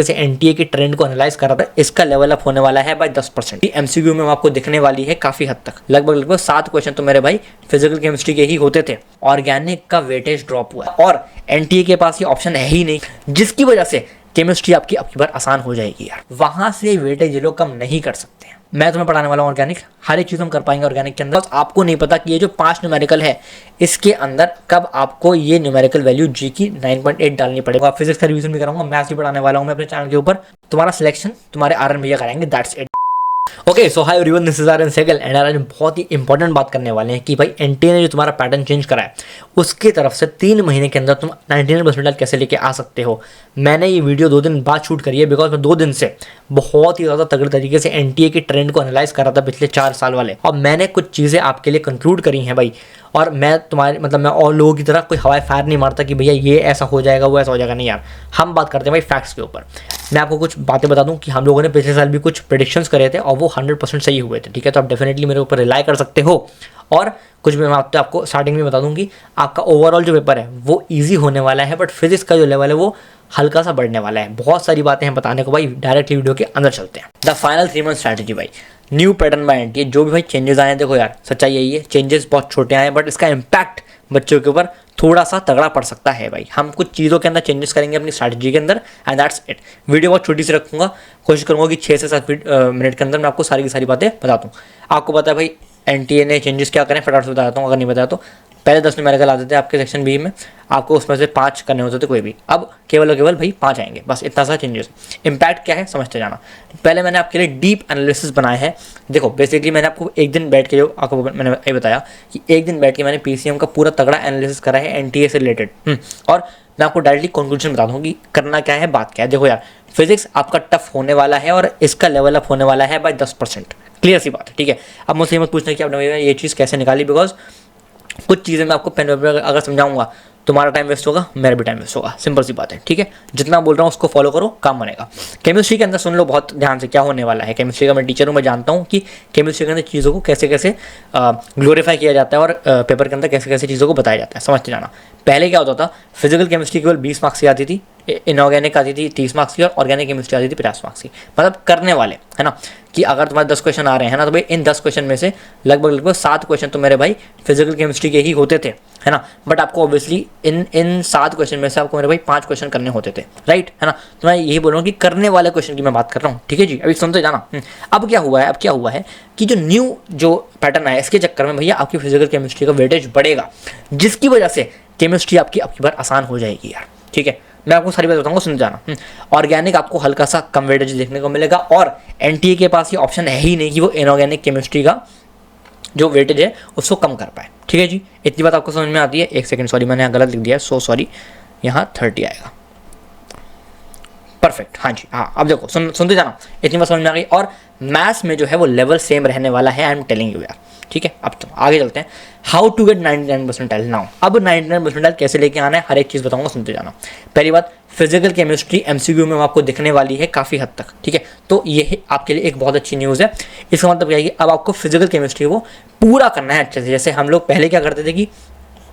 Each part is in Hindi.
जैसे एनटीए की ट्रेंड को एनालाइज कर रहा था, इसका लेवल अप होने वाला है बाय 10%। एमसीक्यू में आपको दिखने वाली है काफी हद तक, लगभग 7 क्वेश्चन तो मेरे भाई फिजिकल केमिस्ट्री के ही होते थे। ऑर्गेनिक का वेटेज ड्रॉप हुआ और एनटीए के पास ये ऑप्शन है ही नहीं, जिसकी वजह से केमिस्ट्री आपकी अब की बार आसान हो जाएगी यार। वहां से वेटेज ये लोग कम नहीं कर सकते हैं। मैं तुम्हें पढ़ाने वाला हूँ ऑर्गेनिक, हर एक चीज हम कर पाएंगे ऑर्गेनिक के अंदर। आपको नहीं पता कि ये जो 5 न्यूमेरिकल है इसके अंदर कब आपको ये न्यूमेरिकल वैल्यू जी की 9.8 डालनी पड़ेगा। फिजिक्स का रिवीजन भी कराऊंगा, मैथ्स भी पढ़ाने वाला हूँ मैं अपने चैनल के ऊपर। तुम्हारा सिलेक्शन तुम्हारे आरएन भैया कराएंगे, that's it. Okay so hi everyone, this is RN Sehgal and आज बहुत ही इंपॉर्टेंट बात करने वाले हैं कि भाई एनटीए ने जो तुम्हारा पैटर्न चेंज करा है उसकी तरफ से 3 महीने के अंदर तुम 99% कैसे लेके आ सकते हो। मैंने ये वीडियो 2 दिन बाद शूट करी है बिकॉज मैं 2 दिन से बहुत ही ज़्यादा तगड़े तरीके से एनटीए के ट्रेंड को एनालाइज कर रहा था पिछले 4 साल वाले, और मैंने कुछ चीज़ें आपके लिए कंक्लूड करी हैं भाई। और मैं तुम्हारे मैं और लोगों की तरह कोई हवाई फायर नहीं मारता कि भैया ये ऐसा हो जाएगा वो ऐसा हो जाएगा, नहीं यार। हम बात करते हैं भाई फैक्ट्स के ऊपर। मैं आपको कुछ बातें बता दूं कि हम लोगों ने पिछले साल भी कुछ प्रेडिक्शंस करे थे और वो 100% सही हुए थे, ठीक है। तो आप डेफिनेटली मेरे ऊपर रिलाई कर सकते हो। और कुछ भी मैं आपको स्टार्टिंग में बता दूं कि आपका ओवरऑल जो पेपर है वो ईजी होने वाला है, बट फिजिक्स का जो लेवल है वो हल्का सा बढ़ने वाला है। बहुत सारी बातें हैं बताने को भाई, डायरेक्टली वीडियो के अंदर चलते हैं। द फाइनल 3 मंथ स्ट्रैटेजी भाई, न्यू पैटर्न बाय एनटीए। जो भी भाई चेंजेस आए हैं, देखो यार सच्चाई यही है, चेंजेस बहुत छोटे आए हैं बट इसका इम्पैक्ट बच्चों के ऊपर थोड़ा सा तगड़ा पड़ सकता है भाई। हम कुछ चीज़ों के अंदर चेंजेस करेंगे अपनी स्ट्रैटेजी के अंदर एंड दैट्स इट। वीडियो बहुत छोटी सी रखूंगा, कोशिश करूंगा कि 6 से 7 मिनट के अंदर मैं आपको सारी की सारी बातें बता दूँ। आपको पता है भाई एनटीए ने चेंजेस क्या करें, फटाफट से बताता हूँ अगर नहीं बताया तो। पहले 10 न्यूमेरिकल आते थे आपके सेक्शन बी में, आपको उसमें से 5 करने होते थे कोई भी, अब केवल और केवल भाई 5 आएंगे, बस इतना सा चेंजेस। इम्पैक्ट क्या है समझते जाना। पहले मैंने आपके लिए डीप एनालिसिस बनाए हैं। देखो बेसिकली मैंने आपको एक दिन बैठ के, जो आपको मैंने ये बताया कि एक दिन बैठ के मैंने पीसीएम का पूरा तगड़ा एनालिसिस करा है एनटीए से रिलेटेड। और मैं आपको डायरेक्टली कंक्लूजन बता दूँ कि करना क्या है, बात क्या है। देखो यार फिजिक्स आपका टफ होने वाला है और इसका लेवल अप होने वाला है बाय 10%, क्लियर सी बात है, ठीक है। अब मुझसे मत पूछना कि आपने ये चीज़ कैसे निकाली, बिकॉज कुछ चीज़ें मैं आपको पेन पेपर अगर समझाऊंगा तुम्हारा टाइम वेस्ट होगा, मेरा भी टाइम वेस्ट होगा, सिंपल सी बात है, ठीक है। जितना बोल रहा हूँ उसको फॉलो करो, काम बनेगा। केमिस्ट्री के अंदर सुन लो बहुत ध्यान से क्या होने वाला है। केमिस्ट्री का मैं टीचर हूँ, मैं जानता हूँ कि केमिस्ट्री के अंदर चीज़ों को कैसे कैसे ग्लोरीफाई किया जाता है और पेपर के अंदर कैसे कैसे चीज़ों को बताया जाता है, समझते जाना। पहले क्या होता था, फिजिकल केमिस्ट्री केवल 20 मार्क्स की आती थी, इनऑर्गेनिक आती थी 30 मार्क्स की और ऑर्गेनिक केमिस्ट्री आती थी 50 मार्क्स की। मतलब करने वाले है ना, कि अगर तुम्हारे 10 क्वेश्चन आ रहे हैं ना, तो भाई इन 10 क्वेश्चन में से लगभग 7 क्वेश्चन तो मेरे भाई फिजिकल केमिस्ट्री के ही होते थे, है ना। बट आपको ऑब्वियसली इन 7 क्वेश्चन में से आपको मेरे भाई 5 क्वेश्चन करने होते थे, राइट, है ना। तो मैं यही बोल रहा हूँ कि करने वाले क्वेश्चन की मैं बात कर रहा हूँ, ठीक है जी। अभी सुनते जाना। अब क्या हुआ है कि जो न्यू जो पैटर्न है इसके चक्कर में भैया आपकी फिजिकल केमिस्ट्री का वेटेज बढ़ेगा, जिसकी वजह से केमिस्ट्री आपकी अब की बार आसान हो जाएगी यार, ठीक है। मैं आपको सारी बात बताऊंगा, सुन जाना। ऑर्गेनिक आपको हल्का सा कम वेटेज देखने को मिलेगा और एनटीए के पास ये ऑप्शन है ही नहीं कि वो इनऑर्गेनिक केमिस्ट्री का जो वेटेज है उसको कम कर पाए, ठीक है जी। इतनी बात आपको समझ में आती है। एक सेकंड, सॉरी मैंने यहाँ गलत लिख दिया है, सो सॉरी, यहाँ 30 आएगा, परफेक्ट, हाँ जी, हाँ। अब देखो सुनते जाना, इतनी बात समझ में आ गई। और मैथ्स में जो है वो लेवल सेम रहने वाला है, आई एम टेलिंग यू यार, ठीक है। अब तो आगे चलते हैं, हाउ टू गेट 99% नाउ। अब 99% कैसे लेके आना है, हर एक चीज़ बताऊंगा, सुनते जाना। पहली बात, फिजिकल केमिस्ट्री एमसीक्यू में आपको दिखने वाली है काफ़ी हद तक, ठीक है। तो ये आपके लिए एक बहुत अच्छी न्यूज़ है। इसका मतलब क्या है कि अब आपको फिजिकल केमिस्ट्री को पूरा करना है अच्छे से। जैसे हम लोग पहले क्या करते थे कि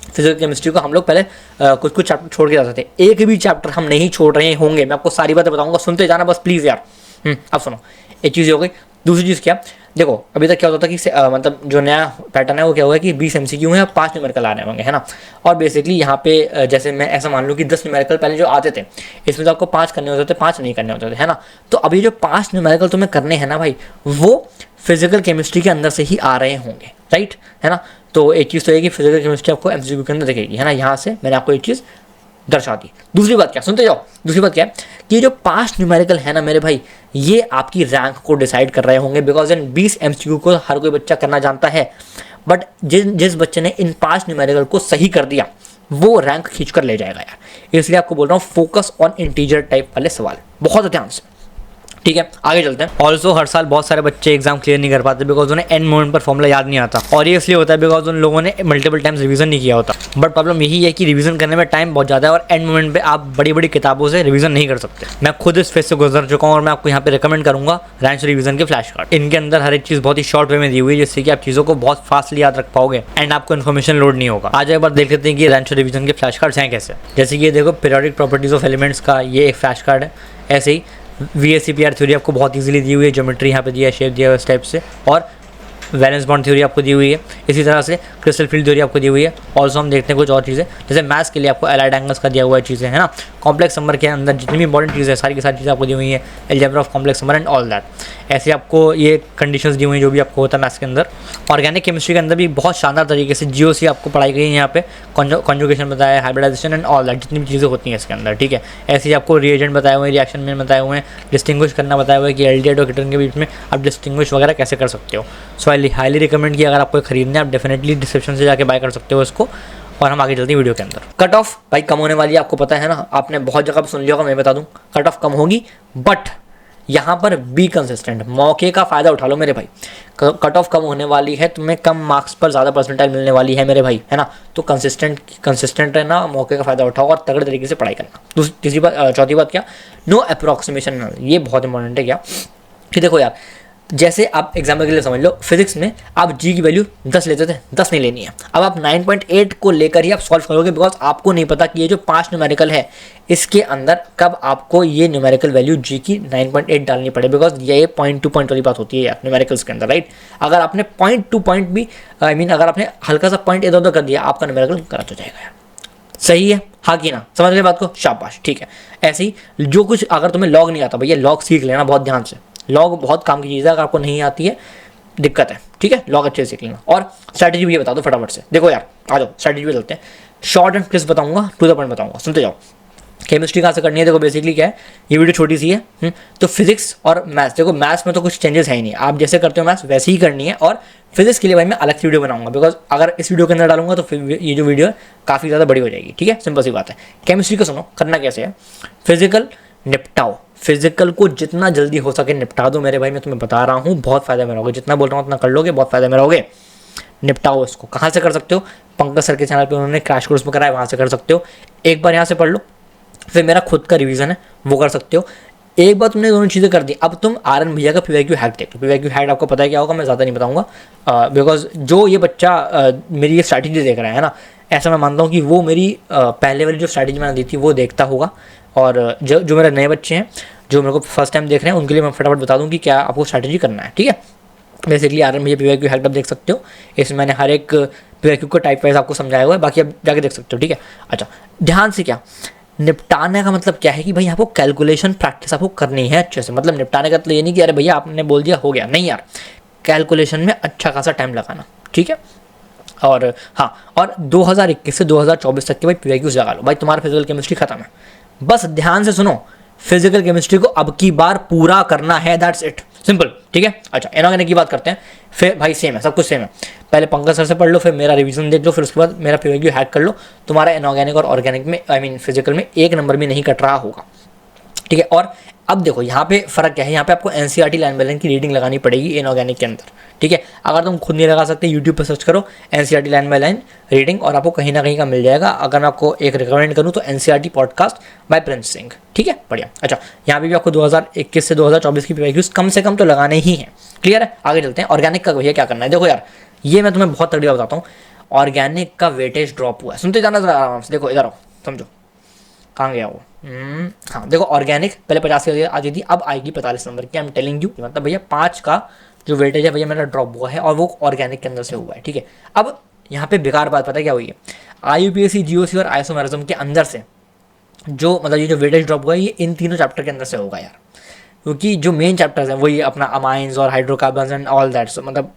फिजिकल केमिस्ट्री को हम लोग पहले कुछ चैप्टर छोड़ के जाते थे, एक भी चैप्टर हम नहीं छोड़ रहे होंगे। मैं आपको सारी बातें बताऊंगा, सुनते जाना बस प्लीज़ यार। अब सुनो, एक चीज़ हो गई। दूसरी चीज़ क्या, देखो अभी तक क्या होता था कि मतलब जो नया पैटर्न है वो क्या होगा कि 20 एमसीक्यू हैं और 5 न्यूमेरिकल आ रहे होंगे, है ना। और बेसिकली यहाँ पे जैसे मैं ऐसा मान लूँ कि 10 न्यूमेरिकल पहले जो आते थे इसमें तो आपको 5 करने होते थे, 5 नहीं करने होते थे, है ना। तो अभी जो 5 न्यूमेरिकल तुम्हें करने हैं ना भाई, वो फिजिकल केमिस्ट्री के अंदर से ही आ रहे होंगे, राइट, है ना। तो एक चीज़ तो है कि फिजिकल केमिस्ट्री आपको एमसीक्यू के अंदर दिखेगी, है ना। यहाँ से मैंने आपको एक चीज़ दर्शा दी। दूसरी बात क्या, सुनते जाओ। दूसरी बात क्या है कि जो 5 न्यूमेरिकल है ना मेरे भाई, ये आपकी रैंक को डिसाइड कर रहे होंगे, बिकॉज इन 20 एमसीक्यू को हर कोई बच्चा करना जानता है। बट जिस बच्चे ने इन 5 न्यूमेरिकल को सही कर दिया वो रैंक खींच कर ले जाएगा यार। इसलिए आपको बोल रहा हूँ, फोकस ऑन इंटीजर टाइप वाले सवाल बहुत ध्यान से, ठीक है। आगे चलते हैं। ऑल्सो हर साल बहुत सारे बच्चे एग्जाम क्लियर नहीं कर पाते बिकॉज उन्हें एंड मोमेंट पर फॉर्मूला याद नहीं आता, और ये इसलिए होता है बिकॉज उन लोगों ने मल्टीपल टाइम्स रिवीजन नहीं किया होता। बट प्रॉब्लम यही है कि रिवीजन करने में टाइम बहुत ज़्यादा है और एंड मोमेंट पे आप बड़ी बड़ी किताबों से रिवीजन नहीं कर सकते। मैं खुद इस फेज से गुजर चुका हूँ और मैं आपको यहाँ पे रिकमेंड करूँगा रैंच रिवीजन के फ्लैश कार्ड। इनके अंदर हर एक चीज़ बहुत ही शॉर्ट वे में दी हुई है, जिससे कि आप चीज़ों को बहुत फास्टली याद रख पाओगे एंड आपको इन्फॉर्मेशन लोड नहीं होगा। आज एक बार देख लेते हैं कि रैंच रिवीजन के फ्लैश कार्ड्स हैं कैसे। जैसे कि ये देखो, पीरियोडिक प्रॉपर्टीज ऑफ एलिमेंट्स का ये एक फ्लैश कार्ड है। ऐसे ही VSEPR थ्योरी आपको बहुत ईजिली दी हुई है, ज्योमेट्री यहाँ पे दिया है, शेप दिया है इस टाइप से, और वैलेंस बॉन्ड थ्योरी आपको दी हुई है। इसी तरह से क्रिस्टल फील्ड थ्योरी आपको दी हुई है। ऑल्सो हम देखते हैं कुछ और चीज़ें, जैसे मैथ्स के लिए आपको एलाइड एंगल्स का दिया हुआ है चीज़ें, है ना। कॉम्प्लेक्स नंबर के अंदर जितनी भी इंपॉर्टेंट चीज़ें हैं सारी की सारी चीज़ें आपको दी हुई हैं, algebra of complex number and all that. ऐसे आपको ये कंडीशंस दी हुई हैं जो भी आपको होता है मैथ्स के अंदर। ऑर्गेनिक केमिस्ट्री के अंदर भी बहुत शानदार तरीके से GOC आपको पढ़ाई गई है यहाँ पे, कॉन्जुगेशन बताया है, हाइब्रिडाइजेशन एंड ऑल दैट, जितनी भी चीज़ें होती हैं इसके अंदर, ठीक है। ऐसे ही आपको रिएजेंट बताए हुए हैं, रिएक्शन में बताए हुए हैं, डिस्टिंग्विश करना बताया हुआ है कि एल्डिहाइड और कीटोन के बीच में आप डिस्टिंग्विश वगैरह कैसे कर सकते हो। सो आई हाईली रिकमेंड कि अगर आपको खरीदना है आप डेफिनेटली डिस्क्रिप्शन से जाके बाय कर सकते हो इसको। और हम आगे चलते हैं वीडियो के अंदर। कट ऑफ भाई कम होने वाली है, आपको पता है ना, आपने बहुत जगह पर सुन लिया होगा, मैं बता दूं कट ऑफ कम होगी, बट यहाँ पर बी कंसिस्टेंट, मौके का फ़ायदा उठा लो मेरे भाई। कट ऑफ कम होने वाली है, तुम्हें कम मार्क्स पर ज़्यादा परसेंटाइल मिलने वाली है मेरे भाई, है ना। तो कंसिस्टेंट रहना, मौके का फ़ायदा उठाओ और तगड़े तरीके से पढ़ाई करना। तीसरी बात, चौथी बात क्या, नो अप्रॉक्सीमेशन, ये बहुत इंपॉर्टेंट है क्या कि देखो यार, जैसे आप एग्जाम्पल के लिए समझ लो, फिजिक्स में आप जी की वैल्यू 10 लेते थे, 10 नहीं लेनी है। अब आप 9.8 को लेकर ही आप सॉल्व करोगे, बिकॉज आपको नहीं पता कि ये जो 5 न्यूमेरिकल है इसके अंदर कब आपको ये न्यूमेरिकल वैल्यू जी की 9.8 डालनी पड़े, बिकॉज ये पॉइंट टू पॉइंट वाली बात होती है यार न्यूमेरिकल्स के अंदर, राइट। अगर आपने पॉइंट टू पॉइंट भी अगर आपने हल्का सा पॉइंट इधर उधर कर दिया, आपका न्यूमेरिकल गलत हो जाएगा यार। सही है, हाँ कि ना, समझ गए बात को, शाबाश, ठीक है। ऐसे ही जो कुछ, अगर तुम्हें लॉग नहीं आता भैया, लॉग सीख लेना बहुत ध्यान से, लॉग बहुत काम की चीज़ है। अगर आपको नहीं आती है दिक्कत है, ठीक है, लॉग अच्छे से सीख लेना। और स्ट्रैटेजी भी ये बता दो फटाफट से, देखो यार आ जाओ स्ट्रैटेजी भी चलते हैं। शॉर्ट एंड क्रिस्प बताऊंगा, टू द पॉइंट बताऊंगा, सुनते जाओ। केमिस्ट्री कहाँ से करनी है, देखो बेसिकली क्या है, ये वीडियो छोटी सी है। तो फिजिक्स और मैथ्स, देखो मैथ्स में तो कुछ चेंजेस है ही नहीं, आप जैसे करते हो मैथ्स वैसे ही करनी है। और फिजिक्स के लिए भाई मैं अलग से वीडियो बनाऊंगा, बिकॉज अगर इस वीडियो के अंदर डालूंगा तो फिर ये जो वीडियो है काफ़ी ज़्यादा बड़ी हो जाएगी, ठीक है, सिंपल सी बात है। केमिस्ट्री को सुनो, करना कैसे है, फिजिकल निपटाओ, फिजिकल को जितना जल्दी हो सके निपटा दो मेरे भाई, मैं तुम्हें बता रहा हूँ, बहुत फायदा में रहोगे, जितना बोल रहा हूँ उतना कर लोगे, बहुत फायदा में रहोगे। निपटाओ इसको, कहाँ से कर सकते हो, पंकज सर के चैनल पे उन्होंने क्रैश कोर्स में कराया, वहाँ से कर सकते हो। एक बार यहाँ से पढ़ लो, फिर मेरा खुद का रिवीजन है वो कर सकते हो। एक बार तुमने दोनों चीज़ें कर दी, अब तुम RN भैया का PYQ हैक देख लो। PYQ हैक आपको पता है क्या होगा, मैं ज़्यादा नहीं बताऊंगा, बिकॉज जो ये बच्चा मेरी ये स्ट्रैटेजी देख रहा है ना, ऐसा मैं मानता हूँ कि वो मेरी पहले वाली जो स्ट्रैटेजी मैंने दी थी वो देखता होगा। और जो मेरे नए बच्चे हैं जो मेरे को फर्स्ट टाइम देख रहे हैं, उनके लिए मैं फटाफट बता दूँ कि क्या आपको स्ट्रैटेजी करना है, ठीक है। बेसिकली RN भैया PYQ हैक आप देख सकते हो, इसमें मैंने हर एक PYQ को टाइप वाइज आपको समझाया हुआ है, बाकी आप जाके देख सकते हो, ठीक है। अच्छा, ध्यान से, क्या निपटाने का मतलब क्या है कि भाई आपको कैलकुलेशन प्रैक्टिस आपको करनी है अच्छे से। मतलब निपटाने का मतलब ये नहीं कि अरे भैया आपने बोल दिया हो गया, नहीं यार, कैलकुलेशन में अच्छा खासा टाइम लगाना, ठीक है। और हाँ, और 2021 से 2024 तक के भाई PYQs लगा लो भाई, तुम्हारा फिजिकल केमिस्ट्री खत्म है। बस ध्यान से सुनो, फिजिकल केमिस्ट्री को अब की बार पूरा करना है, दैट्स इट, सिंपल, ठीक है। अच्छा, इनऑर्गेनिक की बात करते हैं, फिर भाई सेम है, सब कुछ सेम है। पहले पंकज सर से पढ़ लो, फिर मेरा रिवीजन देख लो, फिर उसके बाद मेरा PYQ हैक कर लो। तुम्हारा इनऑर्गेनिक और ऑर्गेनिक में फिजिकल में एक नंबर भी नहीं कट रहा होगा, ठीक है। और अब देखो यहाँ पे फ़र्क क्या है, यहाँ पे आपको NCERT लाइन बाय लाइन की रीडिंग लगानी पड़ेगी इनऑर्गेनिक के अंदर, ठीक है। अगर तुम खुद नहीं लगा सकते, यूट्यूब पर सर्च करो NCERT line by line reading, और आपको कहीं ना कहीं का मिल जाएगा। अगर मैं आपको एक रिकमेंड करूँ तो NCERT podcast by Prince Singh, ठीक है, बढ़िया। अच्छा, यहाँ पे भी आपको 2021 से 2024 की PYQs कम से कम तो लगाने ही हैं, क्लियर है। आगे चलते हैं, ऑर्गेनिक का भैया क्या करना है। देखो यार, ये मैं तुम्हें बहुत तगड़ी बताता हूँ, ऑर्गेनिक का वेटेज ड्रॉप हुआ है, सुनते जाना जरा आराम से, देखो इधर आओ, समझो कहाँ गया वो। हाँ देखो, ऑर्गेनिक पहले 50 आती थी, अब आएगी 45 नंबर की, आई एम टेलिंग यू। मतलब भैया 5 का जो वेटेज है भैया मेरा ड्रॉप हुआ है, और वो ऑर्गेनिक के अंदर से हुआ है, ठीक है। अब यहाँ पे बेकार बात पता है क्या हुई है, IUPAC GOC और आइसोमेरिज्म के अंदर से जो मतलब ये जो वेटेज ड्रॉप हुआ है, ये इन तीनों चैप्टर के अंदर से होगा यार, क्योंकि जो मेन चैप्टर्स हैं वही अपना अमाइंस और हाइड्रोकार्बन्स एंड ऑल दैट, मतलब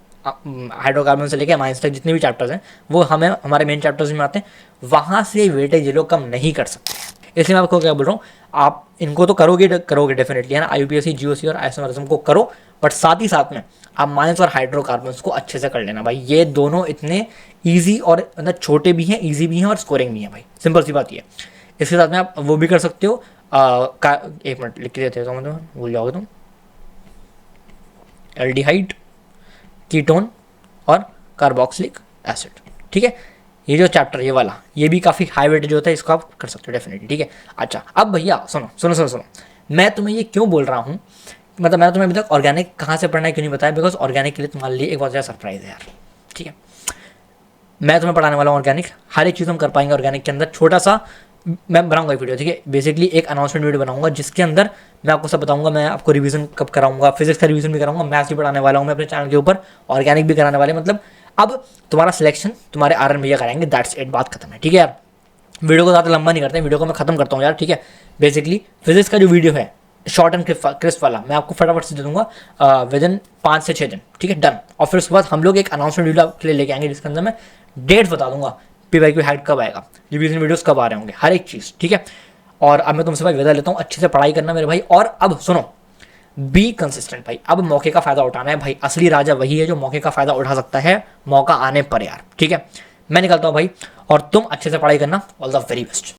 हाइड्रोकार्बन से लेकर अमाइंस तक जितने भी चैप्टर्स हैं वो हमें हमारे मेन चैप्टर्स में आते हैं, वहाँ से वेटेज ये लोग कम नहीं कर सकते। इसलिए मैं आपको क्या बोल रहा हूँ, आप इनको तो करोगे डेफिनेटली, है ना, IUPAC GOC और आइसोमेरिज्म को करो, बट साथ ही साथ में आप माइंस और हाइड्रोकार्बन्स को अच्छे से कर लेना भाई। ये दोनों इतने ईजी और मतलब छोटे भी हैं, ईजी भी हैं और स्कोरिंग भी हैं भाई, सिंपल सी बात ये है। इसके साथ में आप वो भी कर सकते हो, एक मिनट लिख के देते हो, मतलब भूल जाओगे तुम, एल्डिहाइड, कीटोन और कार्बोक्सिलिक एसिड, ठीक है। ये जो चैप्टर ये वाला, ये भी काफ़ी हाई वेटेज होता है, इसको आप कर सकते हो डेफिनेटली, ठीक है। अच्छा, अब भैया सुनो सुनो सुनो सुनो, मैं तुम्हें ये क्यों बोल रहा हूँ, मतलब मैंने तुम्हें अभी तक ऑर्गेनिक कहाँ से पढ़ना है क्यों नहीं बताया, बिकॉज ऑर्गेनिक के लिए तुम्हारे लिए एक बहुत ज़्यादा सरप्राइज है यार, ठीक है। मैं तुम्हें पढ़ाने वाला हूँ ऑर्गेनिक, हर एक चीज़ हम कर पाएंगे ऑर्गेनिक के अंदर। छोटा सा मैं बनाऊंगा एक वीडियो, ठीक है, बेसिकली एक अनाउंसमेंट वीडियो बनाऊंगा जिसके अंदर मैं आपको सब बताऊंगा, मैं आपको रिवीजन कब कराऊंगा, फिजिक्स का रिवीजन भी कराऊंगा, मैथ्स भी पढ़ाने वाला हूँ मैं अपने चैनल के ऊपर, ऑर्गेनिक भी कराने वाले, मतलब अब तुम्हारा सिलेक्शन तुम्हारे आर्यन भैया कराएंगे, दैट्स इट, बात खत्म है, ठीक है यार। वीडियो को ज़्यादा लंबा नहीं करते हैं, वीडियो को मैं खत्म करता हूँ यार, ठीक है। बेसिकली फिजिक्स का जो वीडियो है शॉर्ट एंड क्रिस्प वाला, मैं आपको फटाफट से दे दूंगा विद इन 5 से 6 दिन, ठीक है, डन। और फिर उसके बाद हम लोग एक अनाउंसमेंट वीडियो आपके लिए लेके आएंगे जिसके अंदर मैं डेट बता दूंगा, PYQ हैक कब आएगा, रिवीजन वीडियोस कब आ रहे होंगे, हर एक चीज़, ठीक है। और अब मैं तुमसे भाई विदा लेता हूँ, अच्छे से पढ़ाई करना मेरे भाई। और अब सुनो, बी कंसिस्टेंट भाई, अब मौके का फायदा उठाना है भाई, असली राजा वही है जो मौके का फायदा उठा सकता है मौका आने पर यार, ठीक है। मैं निकलता हूँ भाई, और तुम अच्छे से पढ़ाई करना, ऑल द वेरी बेस्ट।